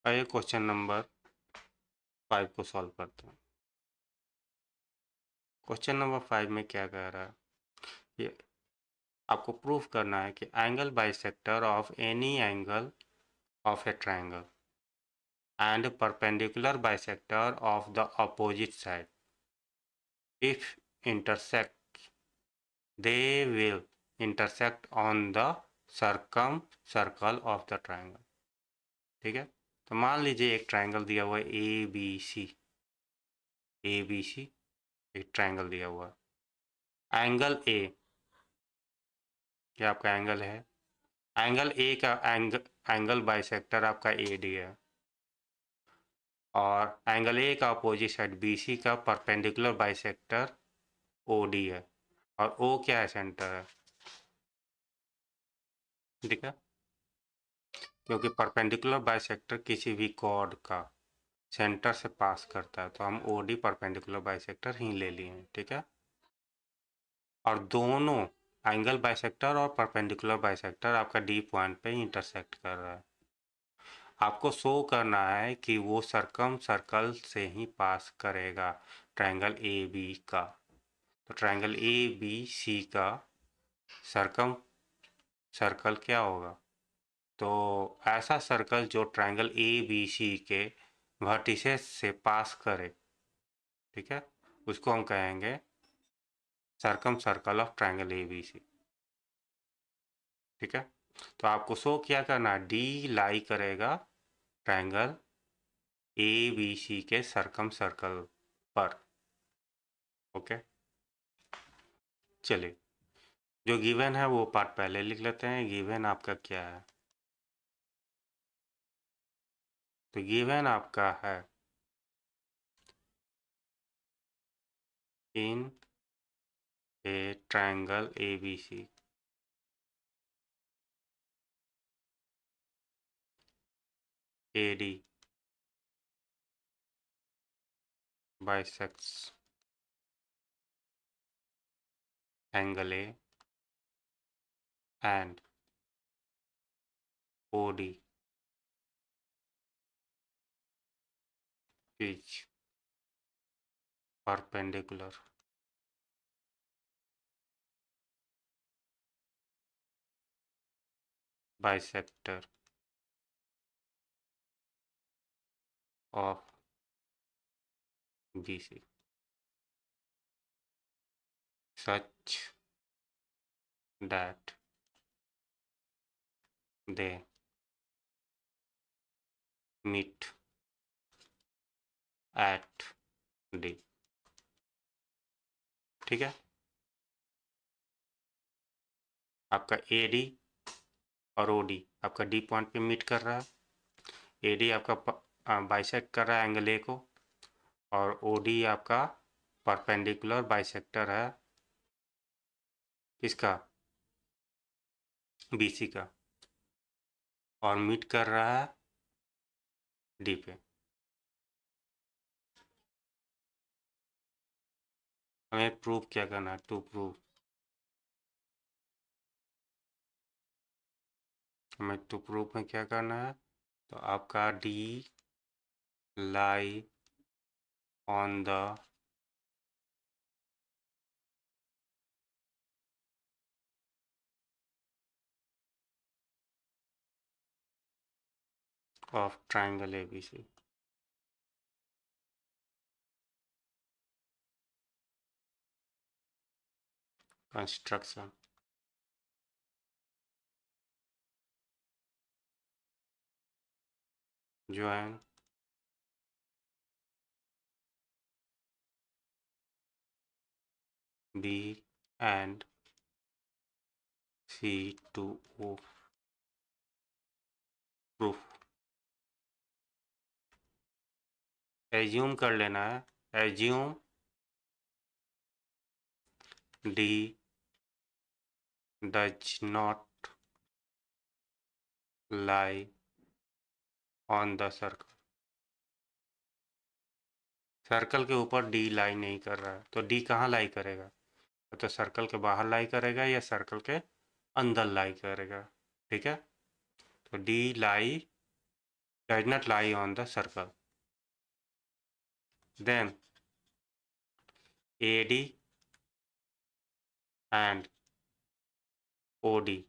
आइए question number 5 को solve करते हैं। क्वेश्चन नंबर 5 में क्या कह रहा है, ये आपको प्रूफ करना है कि angle bisector of any angle of A triangle and perpendicular bisector of the opposite side if intersect they will intersect on the circum circle of the triangle. ठीक है, तो मान लीजिए एक ट्रायंगल दिया हुआ है ए बी सी, एक ट्रायंगल दिया हुआ है। एंगल ए, ये आपका एंगल है, एंगल ए का एंगल बाइसेक्टर आपका ए डी है, और एंगल ए का अपोजिट साइड बी सी का परपेंडिकुलर बाइसेक्टर ओ डी है, और ओ क्या है, सेंटर है। ठीक है, क्योंकि परपेंडिकुलर बाइसेक्टर किसी भी कॉर्ड का सेंटर से पास करता है, तो हम ओ डी परपेंडिकुलर बाइसेक्टर ही ले लिए हैं। ठीक है, और दोनों एंगल बाइसेक्टर और परपेंडिकुलर बाइसेक्टर आपका डी पॉइंट पे इंटरसेक्ट कर रहा है। आपको शो करना है कि वो सर्कम सर्कल से ही पास करेगा ट्रायंगल ए बी का। तो ट्रायंगल ए बी सी का सर्कम सर्कल क्या होगा, तो ऐसा सर्कल जो ट्रायंगल ए बी सी के वर्टिसेस से पास करे, ठीक है, उसको हम कहेंगे circumcircle of triangle A B C. ठीक है, तो आपको शो क्या करना है, डी लाई करेगा ट्रायंगल ए बी सी के सर्कम सर्कल पर। ओके, चलिए, जो गिवन है वो पार्ट पहले लिख लेते हैं। गिवन आपका क्या है, तो गिवन आपका है in a triangle A B C A D bisects angle A and O D is perpendicular bisector of B C such that they meet at D। ठीक है, आपका ए डी और ओ डी आपका D point पे meet कर रहा है। A D आपका बाइसेक्ट कर रहा है एंगल ए को, और ओ डी आपका परपेंडिकुलर बाइसेक्टर है किसका, बी सी का, और मीट कर रहा है डी पे। हमें प्रूव क्या करना है, टू प्रूव, हमें टू प्रूव में क्या करना है, तो आपका D lie on the of triangle A B C. Construction, join B and C to O proof। Assume कर लेना है, assume D does not lie on the circle। सर्कल के ऊपर D लाई नहीं कर रहा है, तो D कहाँ लाई करेगा, तो सर्कल के बाहर लाई करेगा या सर्कल के अंदर लाई करेगा। ठीक है, तो D lie does not lie on the circle. Then AD and OD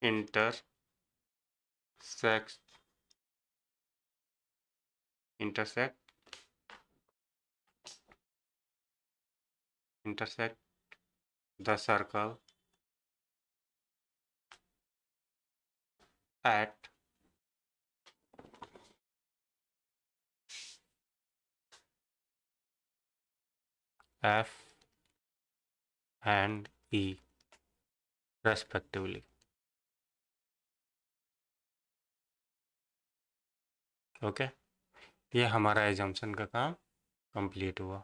intersect intersect intersect the circle at F and E respectively. Okay, ये हमारा एजम्पशन का काम कंप्लीट हुआ।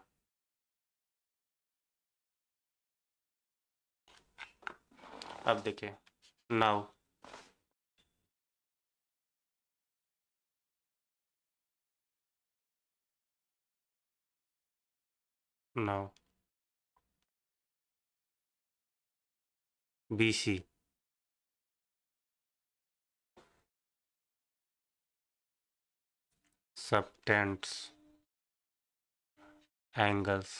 अब देखिए, now now BC subtends angles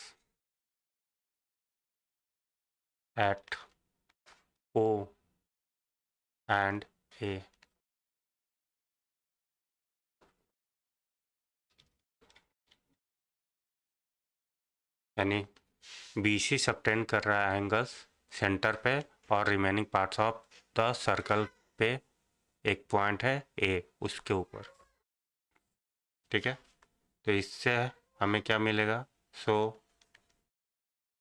at O and A. यानी BC subtend कर रहा है एंगल्स सेंटर पे और remaining parts of the circle पे एक पॉइंट है A उसके ऊपर। ठीक है, तो इससे हमें क्या मिलेगा? So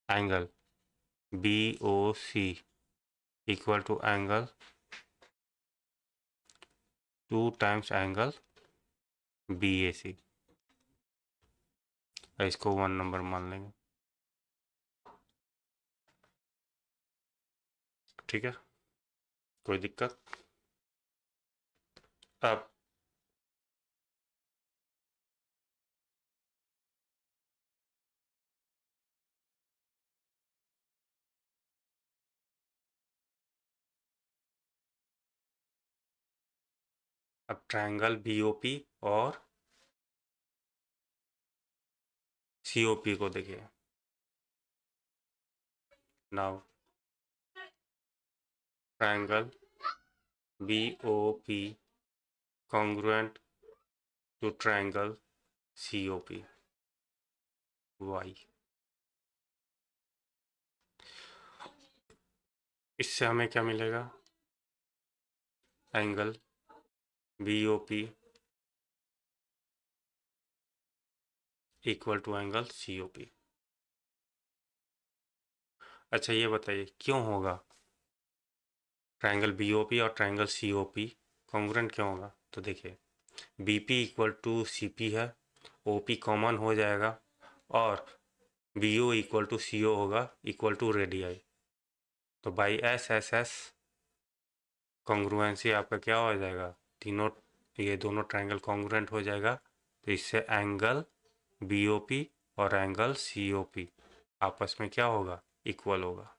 angle BOC equal to angle 2 times angle BAC। इसको 1 नंबर मान लेंगे। ठीक है, कोई दिक्कत? अब ट्रायंगल BOP और COP को देखिए। Now triangle BOP congruent to triangle COP Y। इससे हमें क्या मिलेगा? Angle BOP equal to angle COP। अच्छा, ये बताइए क्यों होगा ट्रायंगल BOP और ट्रायंगल COP कॉन्ग्रुएंट क्यों होगा? तो देखिए, BP इक्वल टू CP है, OP कॉमन हो जाएगा और BO इक्वल टू CO होगा इक्वल टू रेडियाई। तो बाई SSS कॉन्ग्रुएंसी आपका क्या हो जाएगा? तीनों, ये दोनों ट्रायंगल कॉन्ग्रुएंट हो जाएगा। तो इससे एंगल BOP और एंगल COP आपस में क्या होगा? इक्वल होगा।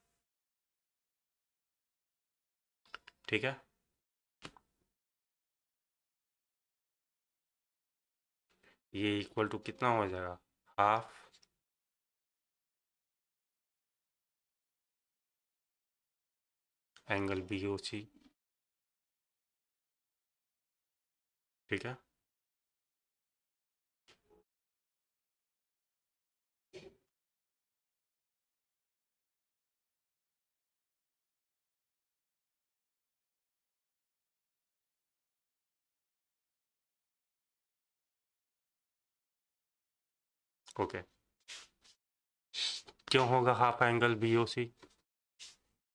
ठीक है, ये इक्वल टू कितना हो जाएगा? Half angle BOC। ठीक है, ओके। क्यों होगा हाफ एंगल BOC?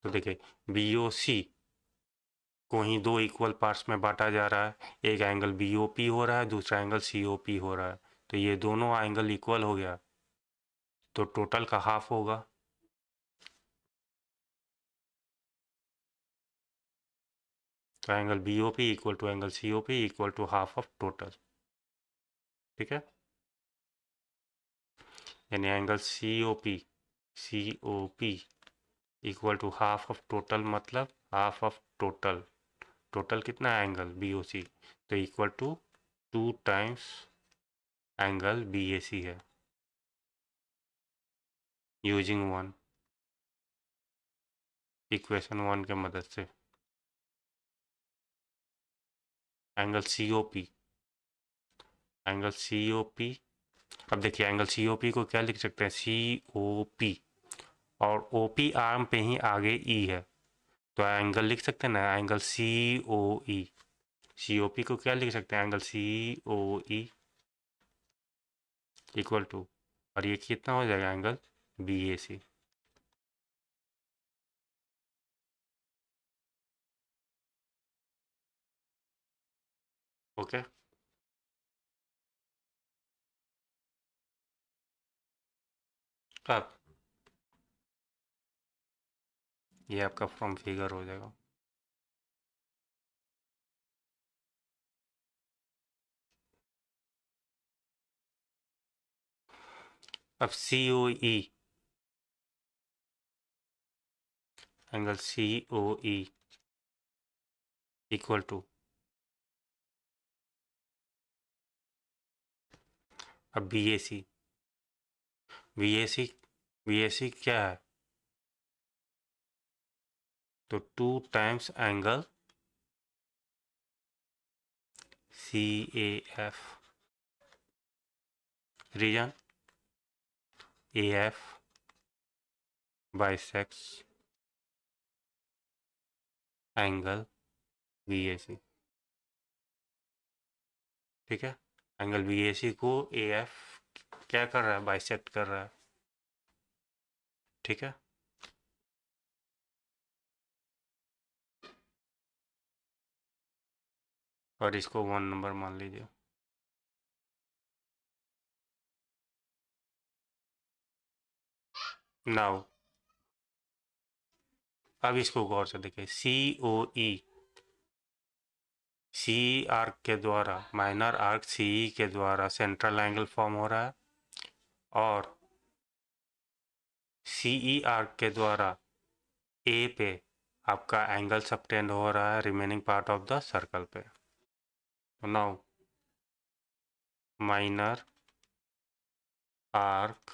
तो देखिए, BOC को ही दो इक्वल पार्ट्स में बांटा जा रहा है। एक एंगल BOP हो रहा है, दूसरा एंगल COP हो रहा है। तो ये दोनों एंगल इक्वल हो गया, तो टोटल का हाफ होगा। तो angle BOP equal to angle COP equal to half of total. ठीक है, यानी angle COP equal to half of total, मतलब हाफ ऑफ टोटल टोटल कितना है एंगल बी ओ सी, तो equal to 2 times angle B A C है, using 1, equation 1 के मदद से। Angle C O P, angle C O P, अब देखिए एंगल सी ओ पी को क्या लिख सकते हैं, सी ओ पी, और ओ पी आर्म पे ही आगे ई है, तो एंगल लिख सकते हैं ना, एंगल सी ओ ई, सी ओ पी को क्या लिख सकते हैं, angle C O E equal to, और ये कितना हो जाएगा, angle B A C. Okay, अब ये आपका फ्रॉम फिगर हो जाएगा। अब C O E, angle C O E equal to, अब B A C, B A C, B A C क्या है, तो 2 times angle C A F, reason A F bisects angle B A C, ठीक है। Angle B A सी को A F क्या कर रहा है, बाइसेक्ट कर रहा है, ठीक है। और इसको 1 नंबर मान लीजिए। नाउ अब इसको गौर से देखिए, सी ओ ई, सी आर्क के द्वारा, माइनर आर्क सी के द्वारा सेंट्रल एंगल फॉर्म हो रहा है, और सी ई आर्क के द्वारा ए पे आपका एंगल सबटेंड हो रहा है remaining part of the circle पे। तो now minor arc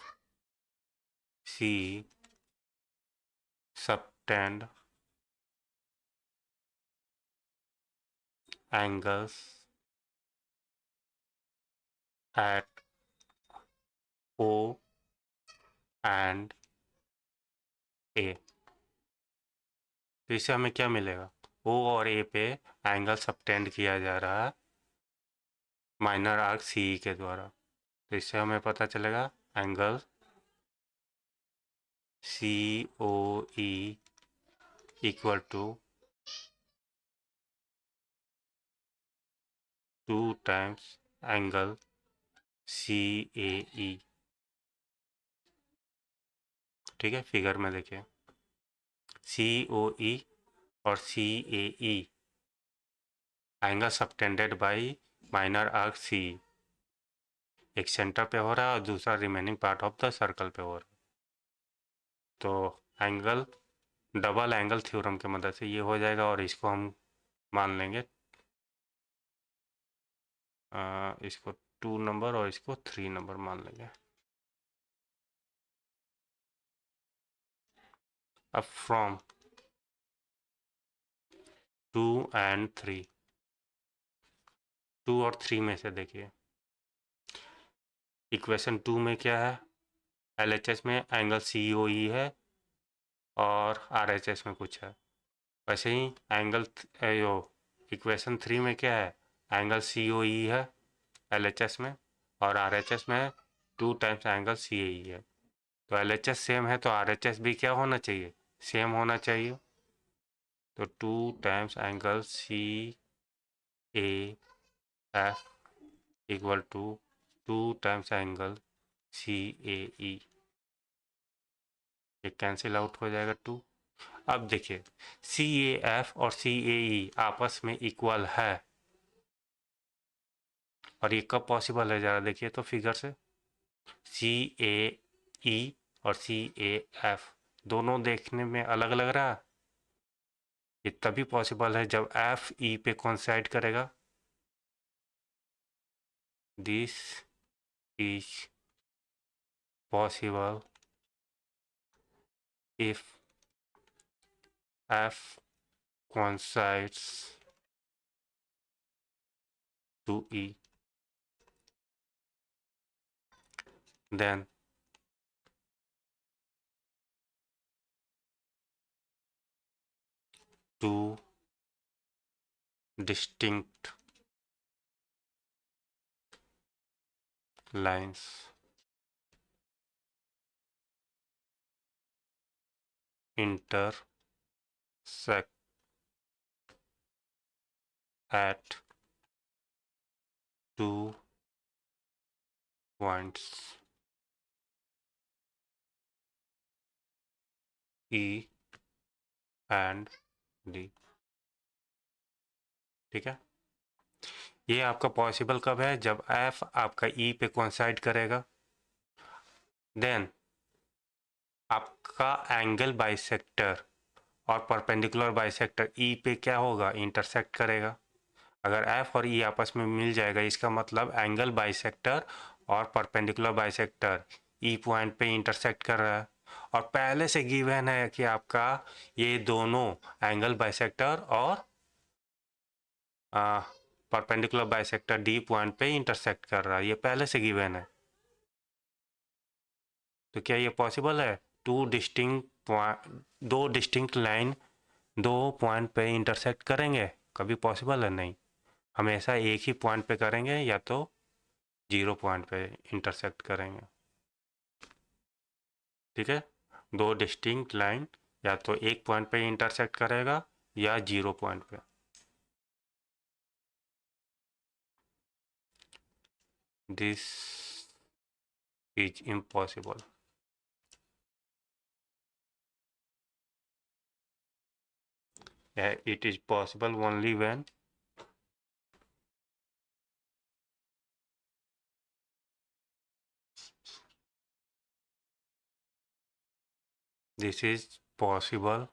C subtend angles at O and A, तो इससे हमें क्या मिलेगा, O और A पे एंगल सबटेंड किया जा रहा है माइनर आर्क सी के द्वारा, तो इससे हमें पता चलेगा angle C O E equal to 2 times angle C A E, ठीक है। फिगर में देखिए सी ओ ई और C A E angle subtended by minor arc C, एक सेंटर पे हो रहा है और दूसरा remaining part of the circle पे हो रहा है, तो एंगल डबल एंगल थ्योरम के मदद से ये हो जाएगा, और इसको हम मान लेंगे इसको 2 नंबर और इसको 3 नंबर मान लेंगे। अब फ्रॉम 2 एंड 3, 2 और 3 में से देखिए, इक्वेशन 2 में क्या है, एलएचएस में एंगल सीओई है और आरएचएस में कुछ है, वैसे ही एंगल यो इक्वेशन 3 में क्या है, एंगल सीओई है एलएचएस में, और आरएचएस में 2 टाइम्स एंगल सीएई है, तो एलएचएस सेम है तो आरएचएस भी क्या होना चाहिए, सेम होना चाहिए, तो 2 times angle C A F equal to 2 times angle C A E, ये कैंसिल आउट हो जाएगा 2। अब देखिए सी ए एफ और सी ए ई आपस में इक्वल है, और ये कब पॉसिबल है, ज़रा देखिए तो फिगर से, सी ए ई और सी ए एफ दोनों देखने में अलग लग रहा है, ये तभी पॉसिबल है जब एफ ई पे कोइंसाइड करेगा। This is possible if F coincides to E, then two distinct lines intersect at two points E and D। ठीक है, ये आपका पॉसिबल कब है? जब F आपका E पे कोइंसाइड करेगा, देन आपका एंगल बाइसेक्टर और परपेंडिकुलर बाइसेक्टर E पे क्या होगा? इंटरसेक्ट करेगा। अगर F और E आपस में मिल जाएगा, इसका मतलब एंगल बाइसेक्टर और परपेंडिकुलर बाइसेक्टर E पॉइंट पे इंटरसेक्ट कर रहा है। और पहले से गिवन है कि आपका ये दोनों एंगल बाइसेक्टर और परपेंडिकुलर बाइसेक्टर D पॉइंट पे इंटरसेक्ट कर रहा है, ये पहले से गिवन है। तो क्या ये पॉसिबल है? दो डिस्टिंक्ट लाइन दो पॉइंट पे इंटरसेक्ट करेंगे? कभी पॉसिबल है? नहीं, हमेशा एक ही पॉइंट पे करेंगे या तो 0 पॉइंट पे इंटरसेक्ट करेंगे। ठीक है, दो डिस्टिंक्ट लाइन या तो एक पॉइंट पे इंटरसेक्ट करेगा या 0 पॉइंट पे। This is impossible. It is possible only when this is possible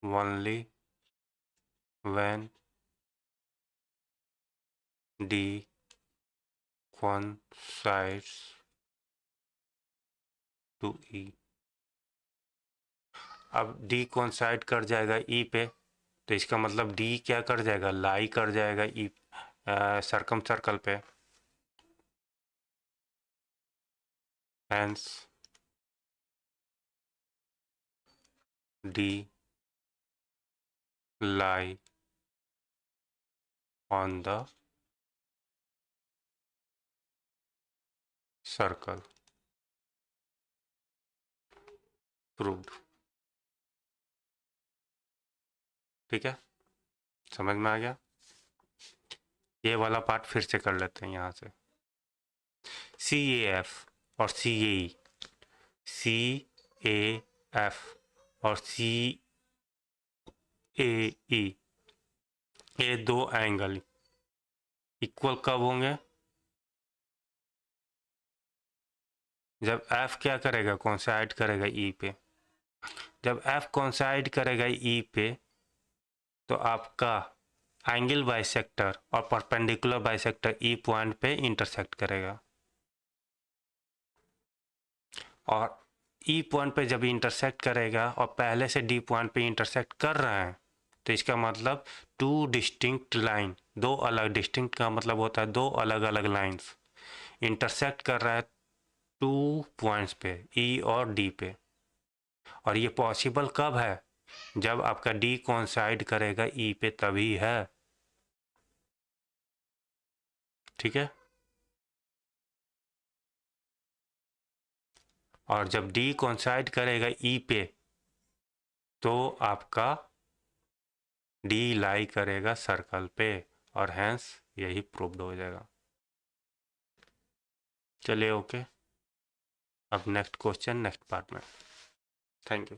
only when D coincides to E। अब D coincide कर जाएगा E पे, तो इसका मतलब D क्या कर जाएगा? लाई कर जाएगा E सर्कम सर्कल पे। Hence D lie on the circle। Proved. ठीक है, समझ में आ गया? ये वाला पार्ट फिर से कर लेते हैं यहाँ से। CAF और CAE, CAF और CAE, ये दो एंगल इक्वल कब होंगे? जब F क्या करेगा? कोइंसाइड करेगा E पे। जब F कोइंसाइड करेगा E पे, तो आपका एंगल बाइसेक्टर और परपेंडिकुलर बाइसेक्टर E पॉइंट पे इंटरसेक्ट करेगा। और E पॉइंट पे जब इंटरसेक्ट करेगा और पहले से D पॉइंट पे इंटरसेक्ट कर रहा है, तो इसका मतलब टू डिस्टिंक्ट लाइन, दो अलग, डिस्टिंक्ट का मतलब होता है दो अलग अलग लाइंस इंटरसेक्ट कर रहा है टू पॉइंट्स पे, E और D पे। और ये पॉसिबल कब है? जब आपका D कोइंसाइड करेगा E पे, तभी है। ठीक है, और जब D कोइंसाइड करेगा E पे, तो आपका D लाई करेगा सर्कल पे, और हैंस यही प्रूव्ड हो जाएगा। चलिए, ओके, अब नेक्स्ट क्वेश्चन नेक्स्ट पार्ट में। Thank you.